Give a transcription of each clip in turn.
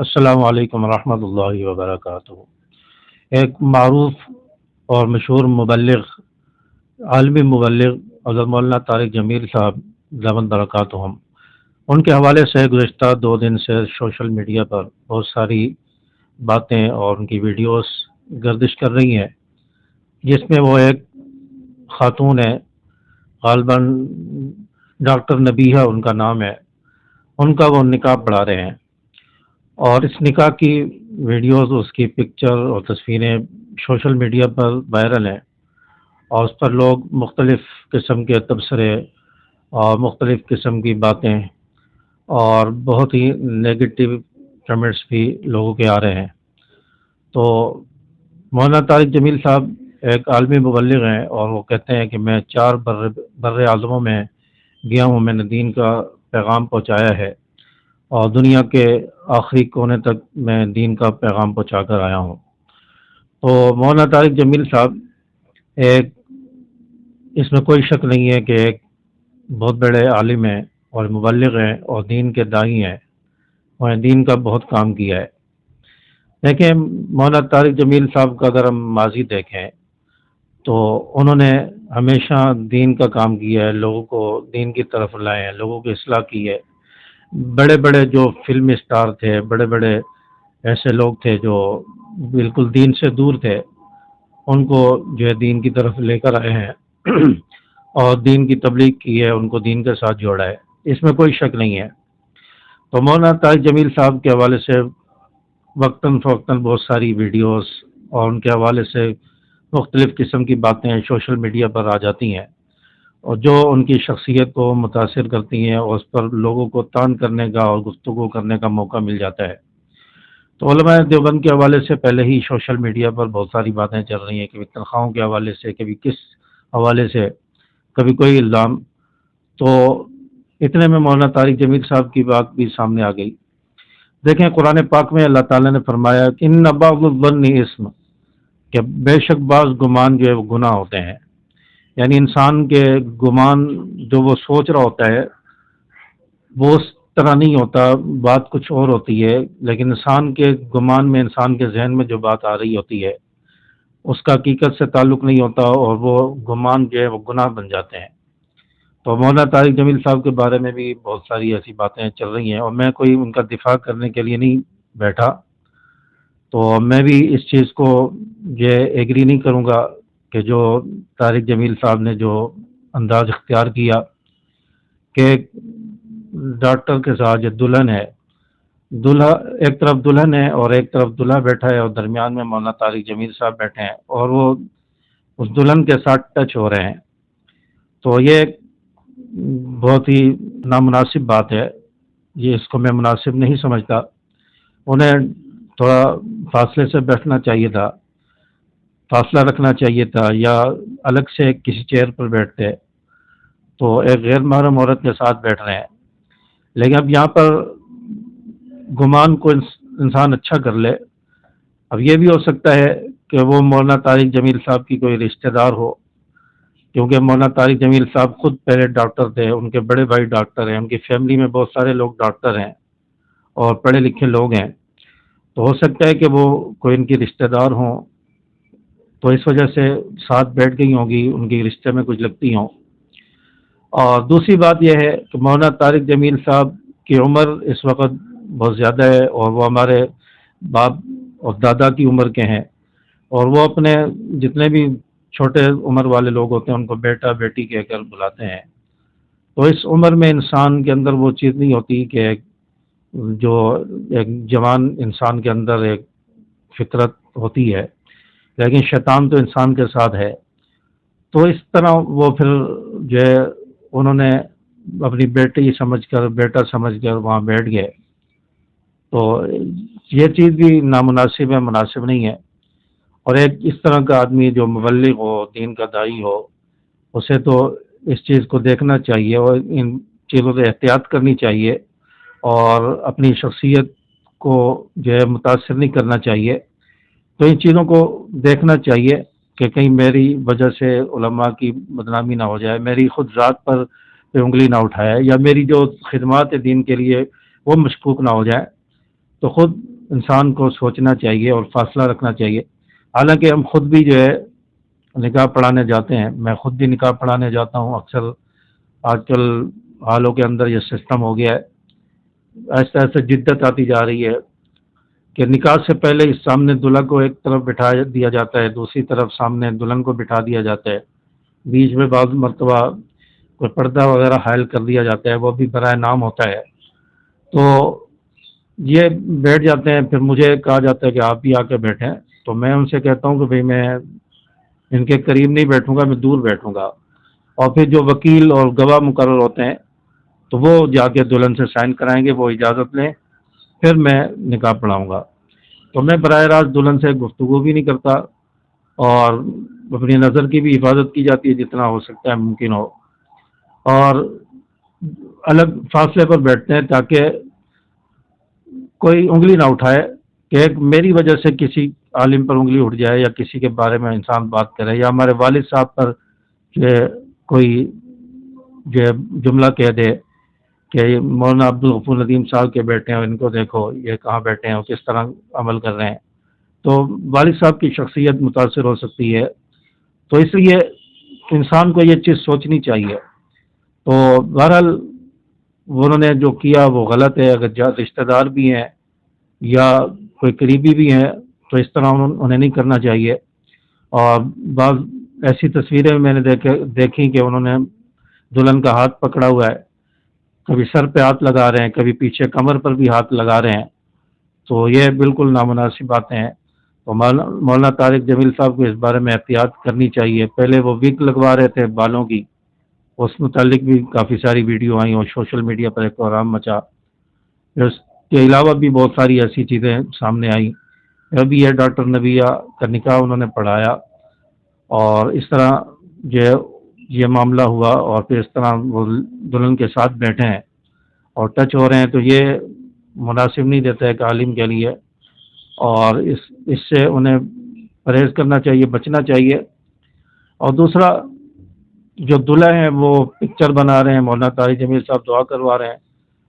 السلام علیکم ورحمۃ اللہ وبرکاتہ۔ ایک معروف اور مشہور مبلغ، عالمی مبلغ حضرت مولانا طارق جمیل صاحب دامت برکاتہم، ان کے حوالے سے گزشتہ 2 دن سے سوشل میڈیا پر بہت ساری باتیں اور ان کی ویڈیوز گردش کر رہی ہیں، جس میں وہ ایک خاتون ہے، غالباً ڈاکٹر نبیہہ ان کا نام ہے، ان کا وہ نقاب پڑھا رہے ہیں، اور اس نکاح کی ویڈیوز، اس کی پکچر اور تصویریں سوشل میڈیا پر وائرل ہیں، اور اس پر لوگ مختلف قسم کے تبصرے اور مختلف قسم کی باتیں اور بہت ہی نیگیٹو کمنٹس بھی لوگوں کے آ رہے ہیں۔ تو مولانا طارق جمیل صاحب ایک عالمی مبلغ ہیں، اور وہ کہتے ہیں کہ میں 4 بر اعظموں میں گیا ہوں، میں نے دین کا پیغام پہنچایا ہے، اور دنیا کے آخری کونے تک میں دین کا پیغام پہنچا کر آیا ہوں۔ تو مولانا طارق جمیل صاحب ایک، اس میں کوئی شک نہیں ہے کہ ایک بہت بڑے عالم ہیں اور مبلغ ہیں اور دین کے داعی ہیں، اور دین کا بہت کام کیا ہے۔ دیکھیں، مولانا طارق جمیل صاحب کا اگر ہم ماضی دیکھیں تو انہوں نے ہمیشہ دین کا کام کیا ہے، لوگوں کو دین کی طرف لائے ہیں، لوگوں کی اصلاح کی ہے۔ بڑے بڑے جو فلمی اسٹار تھے، بڑے بڑے ایسے لوگ تھے جو بالکل دین سے دور تھے، ان کو جو ہے دین کی طرف لے کر آئے ہیں اور دین کی تبلیغ کی ہے، ان کو دین کے ساتھ جوڑا ہے، اس میں کوئی شک نہیں ہے۔ تو مولانا طارق جمیل صاحب کے حوالے سے وقتاً فوقتاً بہت ساری ویڈیوز اور ان کے حوالے سے مختلف قسم کی باتیں سوشل میڈیا پر آ جاتی ہیں، اور جو ان کی شخصیت کو متاثر کرتی ہیں، اور اس پر لوگوں کو طعن کرنے کا اور گفتگو کرنے کا موقع مل جاتا ہے۔ تو علماء دیوبند کے حوالے سے پہلے ہی سوشل میڈیا پر بہت ساری باتیں چل رہی ہیں، کبھی تنخواہوں کے حوالے سے، کبھی کس حوالے سے، کبھی کوئی الزام۔ تو اتنے میں مولانا طارق جمیل صاحب کی بات بھی سامنے آ گئی۔ دیکھیں، قرآن پاک میں اللہ تعالیٰ نے فرمایا کہ ان بعض الظن اسم، کہ بے شک بعض گمان جو ہے وہ گناہ ہوتے ہیں، یعنی انسان کے گمان جو وہ سوچ رہا ہوتا ہے وہ اس طرح نہیں ہوتا، بات کچھ اور ہوتی ہے، لیکن انسان کے گمان میں، انسان کے ذہن میں جو بات آ رہی ہوتی ہے اس کا حقیقت سے تعلق نہیں ہوتا، اور وہ گمان جو ہے وہ گناہ بن جاتے ہیں۔ تو مولانا طارق جمیل صاحب کے بارے میں بھی بہت ساری ایسی باتیں چل رہی ہیں، اور میں کوئی ان کا دفاع کرنے کے لیے نہیں بیٹھا، تو میں بھی اس چیز کو یہ ایگری نہیں کروں گا کہ جو طارق جمیل صاحب نے جو انداز اختیار کیا کہ ڈاکٹر کے ساتھ جو دلہن ہے، دلہا ایک طرف دلہن ہے اور ایک طرف دلہا بیٹھا ہے، اور درمیان میں مولانا طارق جمیل صاحب بیٹھے ہیں، اور وہ اس دلہن کے ساتھ ٹچ ہو رہے ہیں۔ تو یہ بہت ہی نامناسب بات ہے، یہ اس کو میں مناسب نہیں سمجھتا۔ انہیں تھوڑا فاصلے سے بیٹھنا چاہیے تھا، فاصلہ رکھنا چاہیے تھا، یا الگ سے کسی چیئر پر بیٹھتے۔ تو ایک غیر محرم عورت کے ساتھ بیٹھ رہے ہیں، لیکن اب یہاں پر گمان کو انسان اچھا کر لے۔ اب یہ بھی ہو سکتا ہے کہ وہ مولانا طارق جمیل صاحب کی کوئی رشتہ دار ہو، کیونکہ مولانا طارق جمیل صاحب خود پہلے ڈاکٹر تھے، ان کے بڑے بھائی ڈاکٹر ہیں، ان کی فیملی میں بہت سارے لوگ ڈاکٹر ہیں اور پڑھے لکھے لوگ ہیں۔ تو ہو سکتا ہے کہ وہ کوئی ان کی رشتہ دار ہوں، تو اس وجہ سے ساتھ بیٹھ گئی ہوں گی، ان کی رشتے میں کچھ لگتی ہوں۔ اور دوسری بات یہ ہے کہ مولانا طارق جمیل صاحب کی عمر اس وقت بہت زیادہ ہے، اور وہ ہمارے باپ اور دادا کی عمر کے ہیں، اور وہ اپنے جتنے بھی چھوٹے عمر والے لوگ ہوتے ہیں ان کو بیٹا بیٹی کہہ کر بلاتے ہیں۔ تو اس عمر میں انسان کے اندر وہ چیز نہیں ہوتی کہ جو ایک جوان انسان کے اندر ایک فطرت ہوتی ہے، لیکن شیطان تو انسان کے ساتھ ہے۔ تو اس طرح وہ پھر جو ہے انہوں نے اپنی بیٹی سمجھ کر، بیٹا سمجھ کر وہاں بیٹھ گئے۔ تو یہ چیز بھی نامناسب ہے، مناسب نہیں ہے۔ اور ایک اس طرح کا آدمی جو مبلغ ہو، دین کا داعی ہو، اسے تو اس چیز کو دیکھنا چاہیے اور ان چیزوں سے احتیاط کرنی چاہیے، اور اپنی شخصیت کو جو ہے متاثر نہیں کرنا چاہیے۔ تو ان چیزوں کو دیکھنا چاہیے کہ کہیں میری وجہ سے علماء کی بدنامی نہ ہو جائے، میری خود ذات پر انگلی نہ اٹھائے، یا میری جو خدمات دین کے لیے وہ مشکوک نہ ہو جائے۔ تو خود انسان کو سوچنا چاہیے اور فاصلہ رکھنا چاہیے. حالانکہ ہم خود بھی جو ہے نکاح پڑھانے جاتے ہیں، میں خود بھی نکاح پڑھانے جاتا ہوں اکثر. آج کل حالوں کے اندر یہ سسٹم ہو گیا ہے، ایسے ایسے جدت آتی جا رہی ہے کہ نکاح سے پہلے اس سامنے دلہا کو ایک طرف بٹھا دیا جاتا ہے، دوسری طرف سامنے دلہن کو بٹھا دیا جاتا ہے، بیچ میں بعض مرتبہ کوئی پردہ وغیرہ حائل کر دیا جاتا ہے، وہ بھی برائے نام ہوتا ہے. تو یہ بیٹھ جاتے ہیں، پھر مجھے کہا جاتا ہے کہ آپ بھی آ کے بیٹھیں. تو میں ان سے کہتا ہوں کہ بھئی میں ان کے قریب نہیں بیٹھوں گا، میں دور بیٹھوں گا. اور پھر جو وکیل اور گواہ مقرر ہوتے ہیں تو وہ جا کے دلہن سے سائن کرائیں گے، وہ اجازت لیں، پھر میں نکاح پڑھاؤں گا. تو میں براہ راست دلہن سے گفتگو بھی نہیں کرتا، اور اپنی نظر کی بھی حفاظت کی جاتی ہے جتنا ہو سکتا ہے ممکن ہو، اور الگ فاصلے پر بیٹھتے ہیں تاکہ کوئی انگلی نہ اٹھائے کہ ایک میری وجہ سے کسی عالم پر انگلی اٹھ جائے، یا کسی کے بارے میں انسان بات کرے، یا ہمارے والد صاحب پر جو کوئی جو جملہ کہہ دے کہ یہ مولانا عبدالغفور ندیم صاحب کے بیٹے ہیں، ان کو دیکھو یہ کہاں بیٹھے ہیں اور کس طرح عمل کر رہے ہیں. تو والد صاحب کی شخصیت متاثر ہو سکتی ہے. تو اس لیے انسان کو یہ چیز سوچنی چاہیے. تو بہرحال انہوں نے جو کیا وہ غلط ہے. اگر رشتہ دار بھی ہیں یا کوئی قریبی بھی ہیں تو اس طرح انہیں نہیں کرنا چاہیے. اور بعض ایسی تصویریں میں نے دیکھی کہ انہوں نے دلہن کا ہاتھ پکڑا ہوا ہے، کبھی سر پہ ہاتھ لگا رہے ہیں، کبھی پیچھے کمر پر بھی ہاتھ لگا رہے ہیں. تو یہ بالکل نامناسب باتیں ہیں. تو مولانا طارق جمیل صاحب کو اس بارے میں احتیاط کرنی چاہیے. پہلے وہ وگ لگوا رہے تھے بالوں کی، اس متعلق بھی کافی ساری ویڈیو آئیں اور سوشل میڈیا پر ایک کوہرام مچا. اس کے علاوہ بھی بہت ساری ایسی چیزیں سامنے آئیں. ابھی یہ ڈاکٹر نبیہ کا نکاح انہوں نے پڑھایا، اور اس طرح جو یہ معاملہ ہوا، اور پھر اس طرح وہ دلہن کے ساتھ بیٹھے ہیں اور ٹچ ہو رہے ہیں، تو یہ مناسب نہیں دیتا ہے ایک عالم کے لیے. اور اس سے انہیں پرہیز کرنا چاہیے، بچنا چاہیے. اور دوسرا، جو دلہا ہیں وہ پکچر بنا رہے ہیں، مولانا طارق جمیل صاحب دعا کروا رہے ہیں،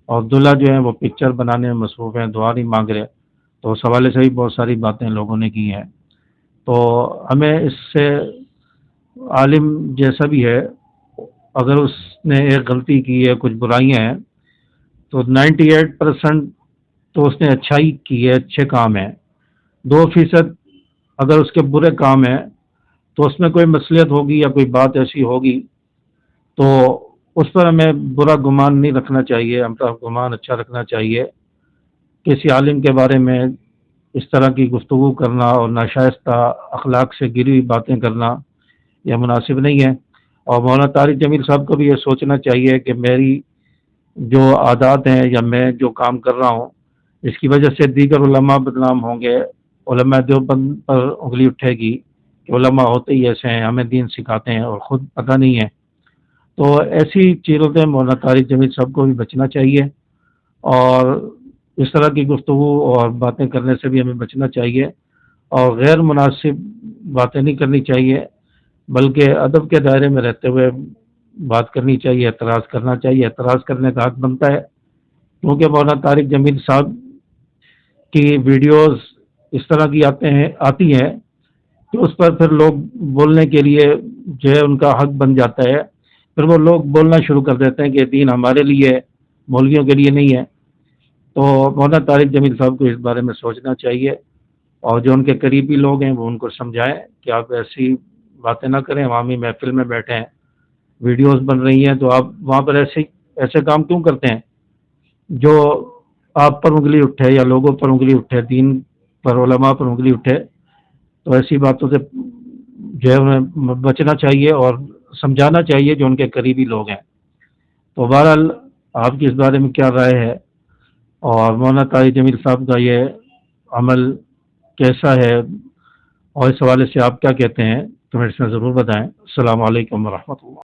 اور دلہا جو ہیں وہ پکچر بنانے میں مصروف ہیں، دعا نہیں مانگ رہے. تو اس حوالے سے بھی بہت ساری باتیں لوگوں نے کی ہیں. تو ہمیں اس سے عالم جیسا بھی ہے، اگر اس نے ایک غلطی کی ہے، کچھ برائیاں ہیں، تو 98% تو اس نے اچھائی کی ہے، اچھے کام ہیں. 2% اگر اس کے برے کام ہیں تو اس میں کوئی مصلحت ہوگی یا کوئی بات ایسی ہوگی تو اس پر ہمیں برا گمان نہیں رکھنا چاہیے، ہم کا گمان اچھا رکھنا چاہیے. کسی عالم کے بارے میں اس طرح کی گفتگو کرنا اور ناشائستہ اخلاق سے گری ہوئی باتیں کرنا یہ مناسب نہیں ہے. اور مولانا طارق جمیل صاحب کو بھی یہ سوچنا چاہیے کہ میری جو عادات ہیں یا میں جو کام کر رہا ہوں اس کی وجہ سے دیگر علماء بدنام ہوں گے، علماء دیوبند پر انگلی اٹھے گی کہ علماء ہوتے ہی ایسے ہیں، ہمیں دین سکھاتے ہیں اور خود پتہ نہیں ہے. تو ایسی چیزوں سے مولانا طارق جمیل صاحب کو بھی بچنا چاہیے، اور اس طرح کی گفتگو اور باتیں کرنے سے بھی ہمیں بچنا چاہیے، اور غیر مناسب باتیں نہیں کرنی چاہیے، بلکہ ادب کے دائرے میں رہتے ہوئے بات کرنی چاہیے، اعتراض کرنا چاہیے. اعتراض کرنے کا حق بنتا ہے، کیونکہ مولانا طارق جمیل صاحب کی ویڈیوز اس طرح کی آتی ہیں کہ اس پر پھر لوگ بولنے کے لیے جو ہے ان کا حق بن جاتا ہے. پھر وہ لوگ بولنا شروع کر دیتے ہیں کہ دین ہمارے لیے ہے، مولویوں کے لیے نہیں ہے. تو مولانا طارق جمیل صاحب کو اس بارے میں سوچنا چاہیے، اور جو ان کے قریبی لوگ ہیں وہ ان کو سمجھائیں کہ آپ ایسی باتیں نہ کریں. عوامی محفل میں بیٹھے ہیں، ویڈیوز بن رہی ہیں، تو آپ وہاں پر ایسے کام کیوں کرتے ہیں جو آپ پر انگلی اٹھے یا لوگوں پر انگلی اٹھے، دین پر، علماء پر انگلی اٹھے. تو ایسی باتوں سے جو ہے انہیں بچنا چاہیے اور سمجھانا چاہیے جو ان کے قریبی لوگ ہیں. تو بہرحال آپ کی اس بارے میں کیا رائے ہے، اور مولانا طارق جمیل صاحب کا یہ عمل کیسا ہے، اور اس حوالے سے آپ کیا کہتے ہیں، کمنٹس میں ضرور بتائیں. السلام علیکم ورحمۃ اللہ.